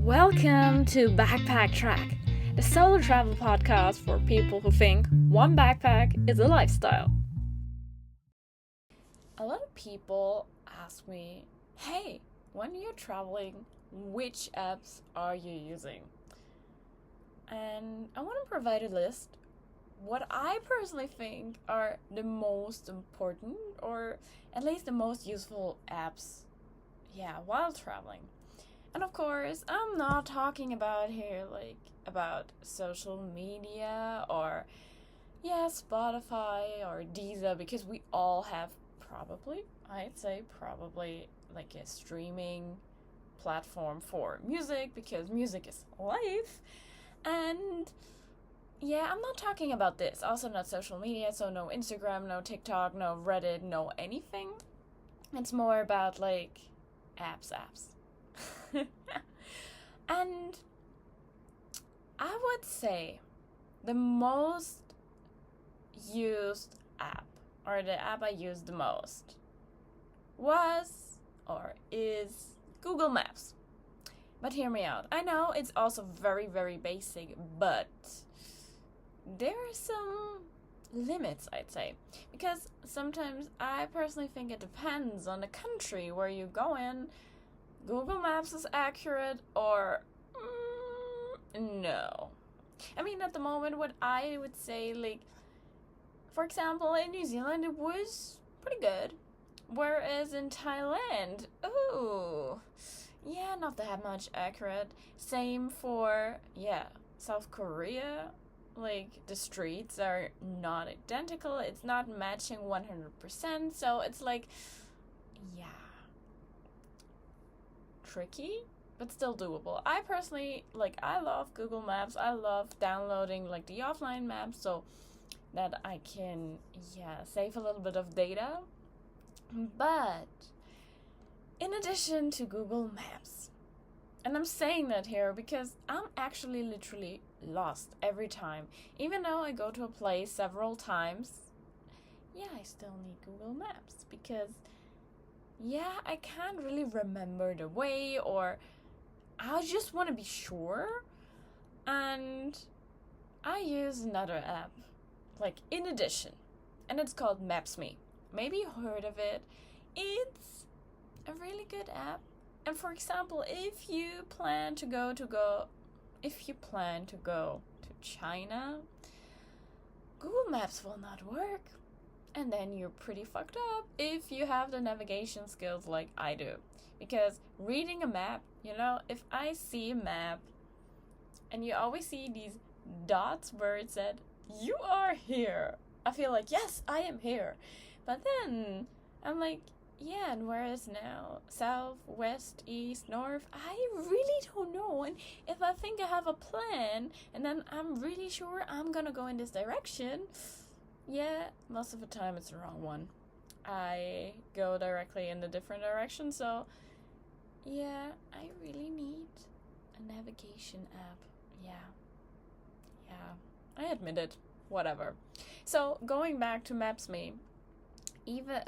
Welcome to BackpackTrack, the solo travel podcast for people who think one backpack is a lifestyle. A lot of people ask me, hey, when you're traveling, which apps are you using? And I want to provide a list what I personally think are the most important or at least the most useful apps, while traveling. And of course, I'm not talking about here about social media or Spotify or Deezer, because we all have I'd say probably like a streaming platform for music, because music is life. And I'm not talking about this. Also not social media, so no Instagram, no TikTok, no Reddit, no anything. It's more about apps. And I would say the most used app, or the app I used the most, was or is Google Maps. But hear me out. I know it's also very, very basic, but there are some limits, I'd say. Because sometimes I personally think it depends on the country where you go in. Google Maps is accurate or no. I mean, at the moment, what I would say, for example, in New Zealand, it was pretty good. Whereas in Thailand, not that much accurate. Same for, South Korea. The streets are not identical. It's not matching 100%. So it's tricky, but still doable. I personally, I love Google Maps. I love downloading, the offline maps so that I can, save a little bit of data. But in addition to Google Maps, and I'm saying that here because I'm actually literally lost every time. Even though I go to a place several times, I still need Google Maps because I can't really remember the way, or I just want to be sure. And I use another app, in addition, and it's called Maps.me. Maybe you heard of it. It's a really good app. And for example, if you plan to go to China, Google Maps will not work. And then you're pretty fucked up if you have the navigation skills like I do. Because reading a map, if I see a map and you always see these dots where it said, you are here, I feel like, yes, I am here. But then I'm like, and where is now? South, west, east, north? I really don't know. And if I think I have a plan and then I'm really sure I'm gonna go in this direction, most of the time it's the wrong one. I go directly in a different direction, so I really need a navigation app. I admit it. Whatever. So going back to Maps.me, even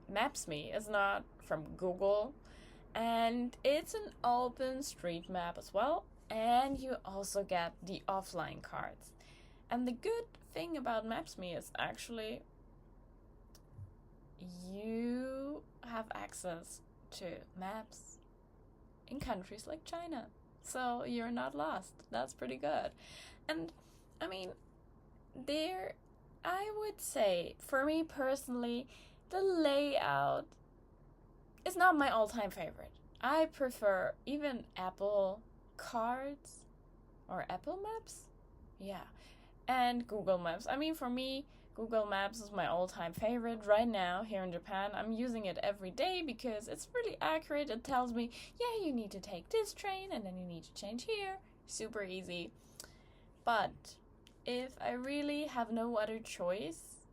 Maps.me is not from Google, and it's an open street map as well, and you also get the offline cards. And the good thing about Maps.me is actually you have access to maps in countries like China. So you're not lost. That's pretty good. And I mean, I would say, for me personally, the layout is not my all-time favorite. I prefer even Apple cards or Apple Maps. And Google Maps. I mean, for me, Google Maps is my all-time favorite right now here in Japan. I'm using it every day because it's really accurate. It tells me, you need to take this train and then you need to change here. Super easy. But if I really have no other choice,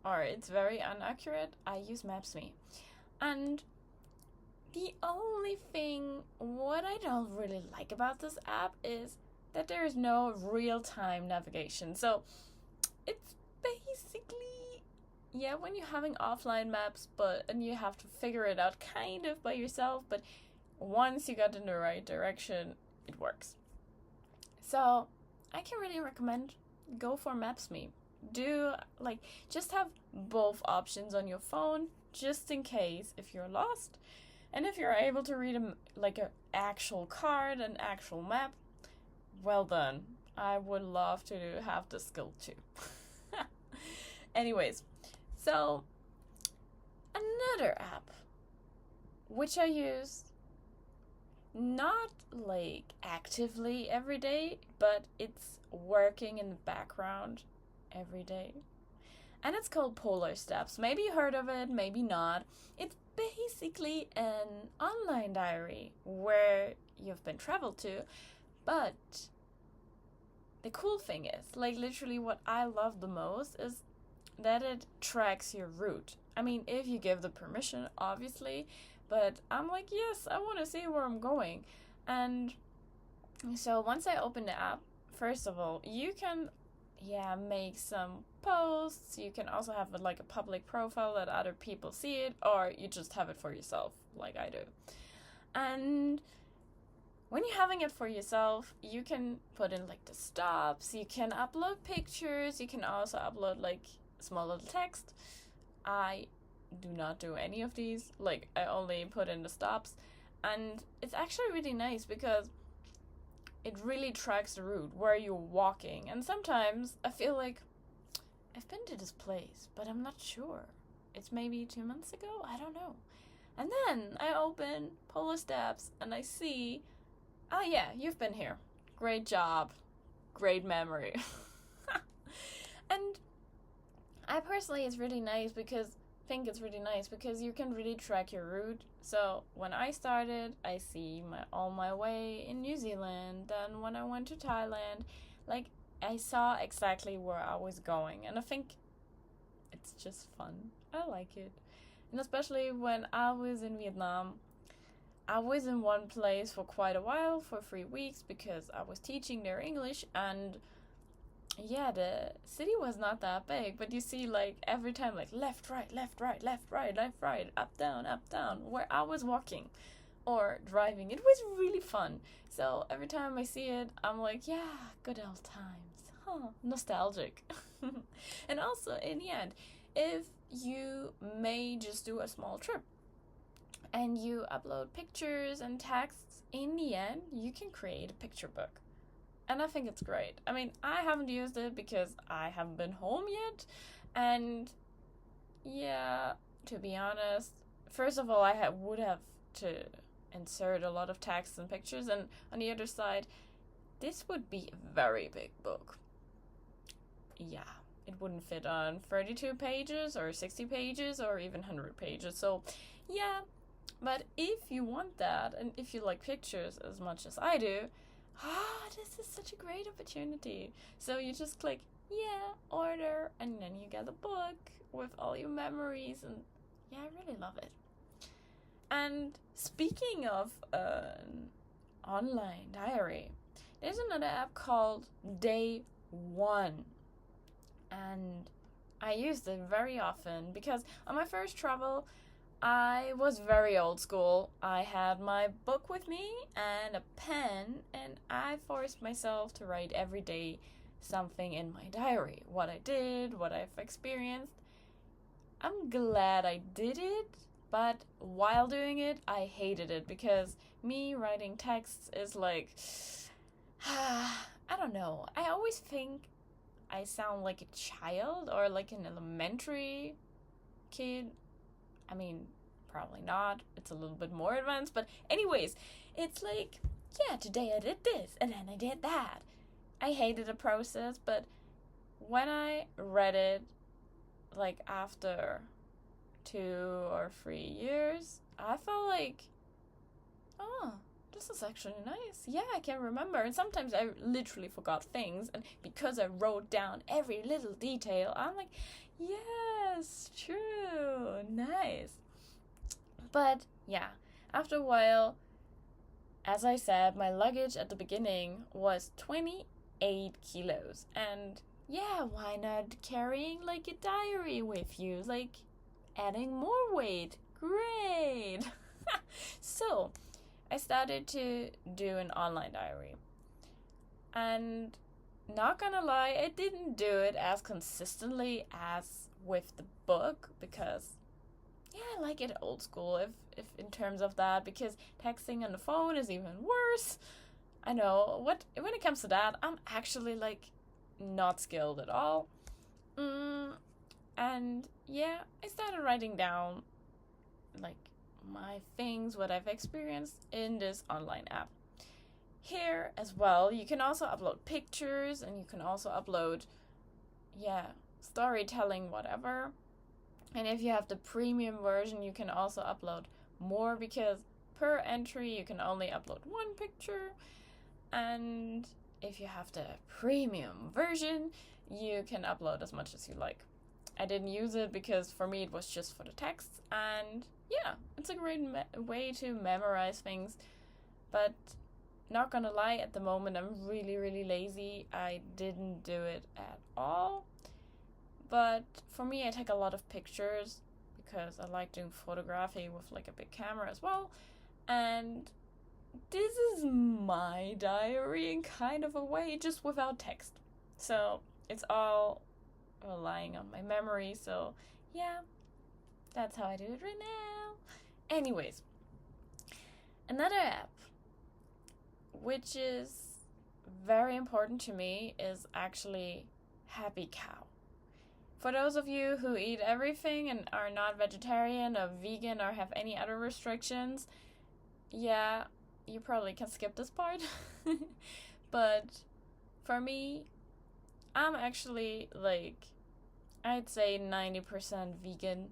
or it's very inaccurate, I use Maps.me. And the only thing what I don't really like about this app is that there is no real-time navigation. So it's basically, when you're having offline maps, and you have to figure it out kind of by yourself, but once you got in the right direction, it works. So I can really recommend go for Maps.me. Do just have both options on your phone, just in case if you're lost. And if you're able to read an actual card, an actual map, well done. I would love to have the skill too. Anyways, so another app which I use not actively every day, but it's working in the background every day. And it's called Polarsteps. Maybe you heard of it, maybe not. It's basically an online diary where you've been traveled to, but the cool thing is, literally what I love the most is that it tracks your route. I mean, if you give the permission, obviously, but I'm yes, I want to see where I'm going. And so once I open the app, first of all, you can make some posts. You can also have a public profile that other people see it, or you just have it for yourself like I do. And when you're having it for yourself, you can put in the stops, you can upload pictures, you can also upload small little text. I do not do any of these. I only put in the stops. And it's actually really nice because it really tracks the route where you're walking. And sometimes I feel like I've been to this place, but I'm not sure. It's maybe 2 months ago? I don't know. And then I open Polarsteps and I see, oh yeah, you've been here. Great job. Great memory. And I personally think it's really nice because you can really track your route. So when I started, I see all my way in New Zealand. Then when I went to Thailand, I saw exactly where I was going. And I think it's just fun. I like it. And especially when I was in Vietnam, I was in one place for quite a while, for 3 weeks, because I was teaching their English. And yeah, the city was not that big, but you see every time left, right, left, right, left, right, left, right, up, down, where I was walking or driving. It was really fun. So every time I see it, I'm yeah, good old times. Huh, nostalgic. And also, in the end, if you may just do a small trip and you upload pictures and texts, in the end, you can create a picture book. And I think it's great. I mean, I haven't used it because I haven't been home yet. And yeah, to be honest, first of all, I would have to insert a lot of text and pictures. And on the other side, this would be a very big book. Yeah, it wouldn't fit on 32 pages or 60 pages or even 100 pages. So yeah, but if you want that and if you like pictures as much as I do, this is such a great opportunity. So you just click, order, and then you get a book with all your memories. And yeah, I really love it. And speaking of an online diary, there's another app called Day One. And I used it very often because on my first travel, I was very old school. I had my book with me and a pen, and I forced myself to write every day something in my diary. What I did, what I've experienced. I'm glad I did it, but while doing it, I hated it because me writing texts is I don't know. I always think I sound like a child or like an elementary kid. I mean, probably not. It's a little bit more advanced. But anyways, it's today I did this and then I did that. I hated the process, but when I read it, after 2 or 3 years, I felt oh, this is actually nice. Yeah, I can remember. And sometimes I literally forgot things. And because I wrote down every little detail, I'm yes, true, nice. But yeah, after a while, as I said, my luggage at the beginning was 28 kilos. And yeah, why not carrying a diary with you? Adding more weight. Great. So, I started to do an online diary. And not gonna lie, I didn't do it as consistently as with the book because I like it old school if in terms of that, because texting on the phone is even worse. I know when it comes to that, I'm actually like not skilled at all. And yeah, I started writing down like my things, what I've experienced in this online app. Here as well, you can also upload pictures and you can also upload, storytelling, whatever. And if you have the premium version, you can also upload more because per entry you can only upload one picture. And if you have the premium version, you can upload as much as you like. I didn't use it because for me it was just for the text, and it's a great way to memorize things. But not gonna lie, at the moment I'm really, really lazy. I didn't do it at all. But for me, I take a lot of pictures because I like doing photography with like a big camera as well. And this is my diary in kind of a way, just without text. So it's all relying on my memory. So that's how I do it right now. Anyways, another app which is very important to me is actually Happy Cow. For those of you who eat everything and are not vegetarian or vegan or have any other restrictions, you probably can skip this part. But for me, I'm actually I'd say 90% vegan.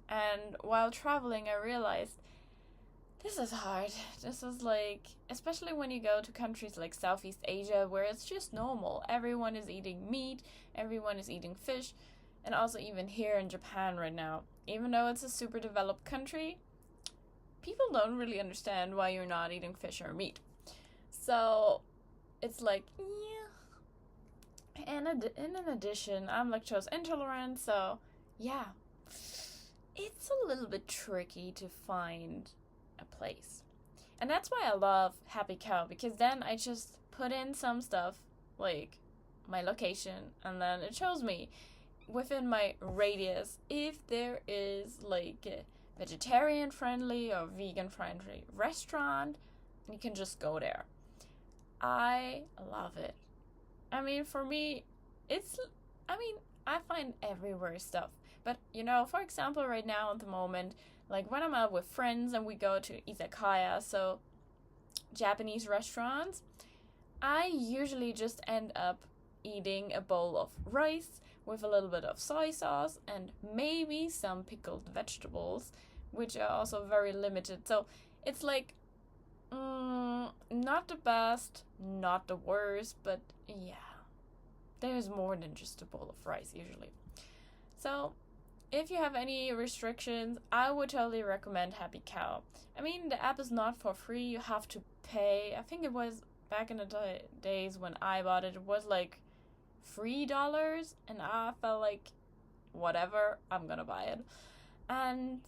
And while traveling, I realized this is hard. This is especially when you go to countries like Southeast Asia where it's just normal. Everyone is eating meat, everyone is eating fish, and also even here in Japan right now. Even though it's a super developed country, people don't really understand why you're not eating fish or meat. So it's and in addition, I'm lactose intolerant, so it's a little bit tricky to find a place. And that's why I love Happy Cow, because then I just put in some stuff, like my location, and then it shows me within my radius if there is a vegetarian friendly or vegan friendly restaurant, and you can just go there. I love it. I mean, for me, I find everywhere stuff. But, for example, right now at the moment, when I'm out with friends and we go to izakaya, so Japanese restaurants, I usually just end up eating a bowl of rice with a little bit of soy sauce and maybe some pickled vegetables, which are also very limited. So it's not the best, not the worst, but there's more than just a bowl of rice usually. So if you have any restrictions, I would totally recommend Happy Cow. I mean, the app is not for free. You have to pay. I think it was back in the days when I bought it, it was $3, and I felt whatever, I'm gonna buy it. And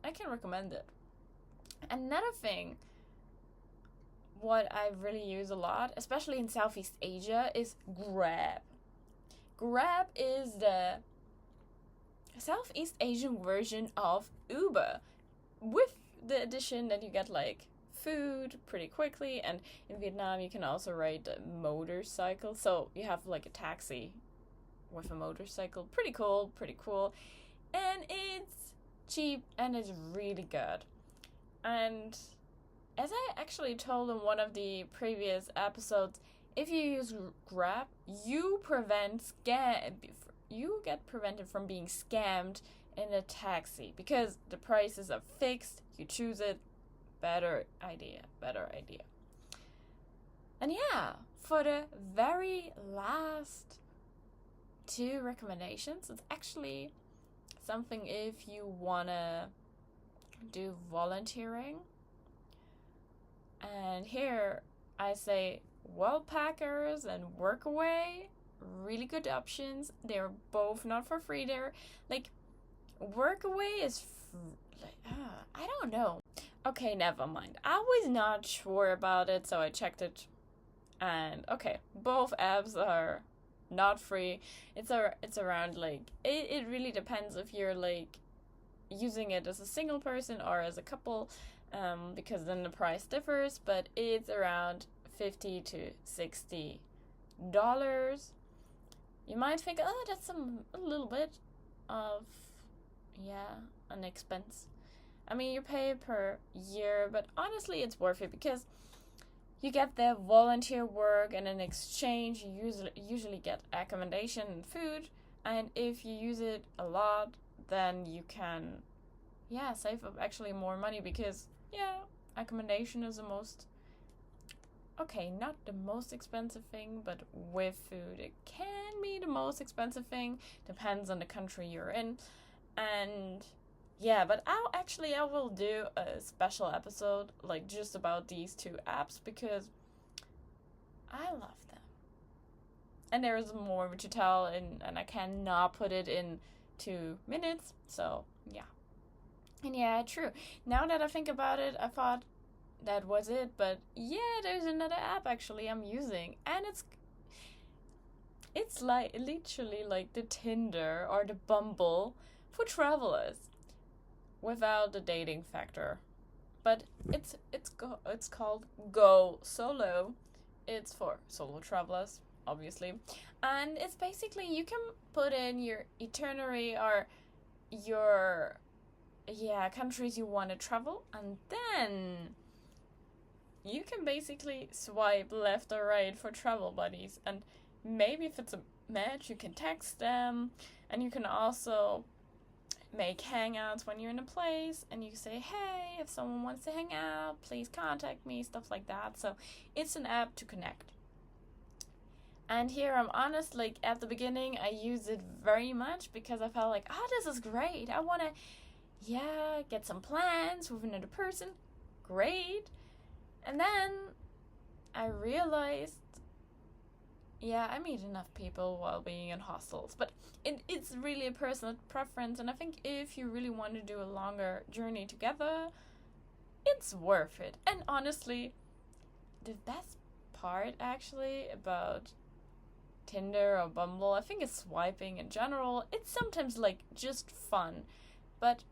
I can recommend it. Another thing, what I really use a lot, especially in Southeast Asia, is Grab. Grab is the Southeast Asian version of Uber, with the addition that you get food pretty quickly, and in Vietnam you can also ride a motorcycle, so you have a taxi with a motorcycle. Pretty cool, and it's cheap and it's really good. And as I actually told in one of the previous episodes, if you use Grab, you get prevented from being scammed in a taxi because the prices are fixed. You choose it. Better idea. And for the very last two recommendations, it's actually something if you wanna do volunteering. And here I say Worldpackers and Workaway, really good options. They're both not for free. They're Workaway is I don't know. Okay, never mind. I was not sure about it, so I checked it. And okay, both apps are not free. It's around like it really depends if you're like using it as a single person or as a couple, because then the price differs. But it's around $50 to $60. You might think, oh, that's a little bit of, yeah, an expense. I mean, you pay per year, but honestly, it's worth it because you get the volunteer work, and in exchange, you usually get accommodation and food. And if you use it a lot, then you can, yeah, save up actually more money because, yeah, accommodation is the most, okay, not the most expensive thing, but with food, it can be the most expensive thing. Depends on the country you're in. And yeah, but I will do a special episode like just about these two apps because I love them. And there is more to tell, and I cannot put it in 2 minutes. So yeah. And yeah, true. Now that I think about it, I thought that was it, but yeah, there's another app actually I'm using, and it's like literally like the Tinder or the Bumble for travelers without the dating factor. But it's called GoSolo. It's for solo travelers, obviously. And it's basically you can put in your itinerary or your countries you want to travel, and then you can basically swipe left or right for travel buddies. And maybe if it's a match, you can text them, and you can also make hangouts when you're in a place, and you say, hey, if someone wants to hang out, please contact me, stuff like that. So it's an app to connect. And here I'm honest, like at the beginning I used it very much because I felt like, oh, this is great, I want to get some plans with another person. Great. And then I realized, I meet enough people while being in hostels. But it's really a personal preference. And I think if you really want to do a longer journey together, it's worth it. And honestly, the best part actually about Tinder or Bumble, I think, is swiping in general. It's sometimes like just fun. But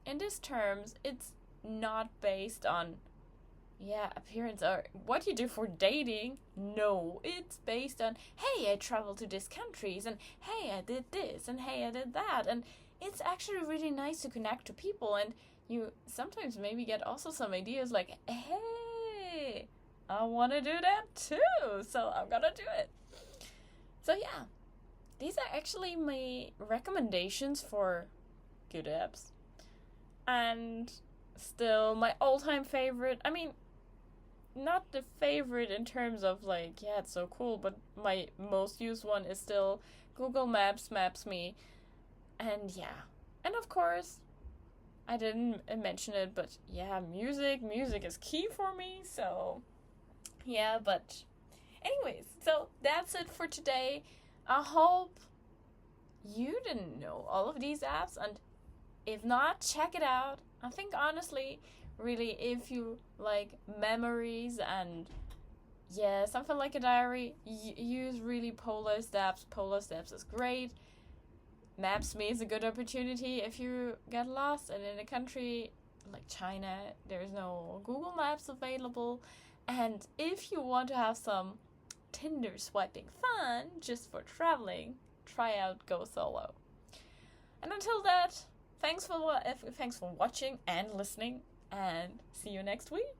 in these terms, it's not based on appearance or what you do for dating. No, it's based on, hey, I traveled to these countries, and hey, I did this, and hey, I did that. And it's actually really nice to connect to people, and you sometimes maybe get also some ideas like, hey, I want to do that too, so I'm gonna do it. So yeah, these are actually my recommendations for good apps. And still my all-time favorite, I mean, not the favorite in terms of like, yeah, it's so cool, but my most used one is still Google Maps maps me. And yeah, and of course, I didn't mention it, but yeah, music is key for me. So yeah, but anyways, so that's it for today. I hope you didn't know all of these apps, and if not, check it out. I think honestly, really, if you like memories and something like a diary, use really Polarsteps. Polarsteps is great. Maps.me is a good opportunity if you get lost and in a country like China, there's no Google Maps available. And if you want to have some Tinder swiping fun just for traveling, try out GoSolo. And until that, thanks for watching and listening, and see you next week.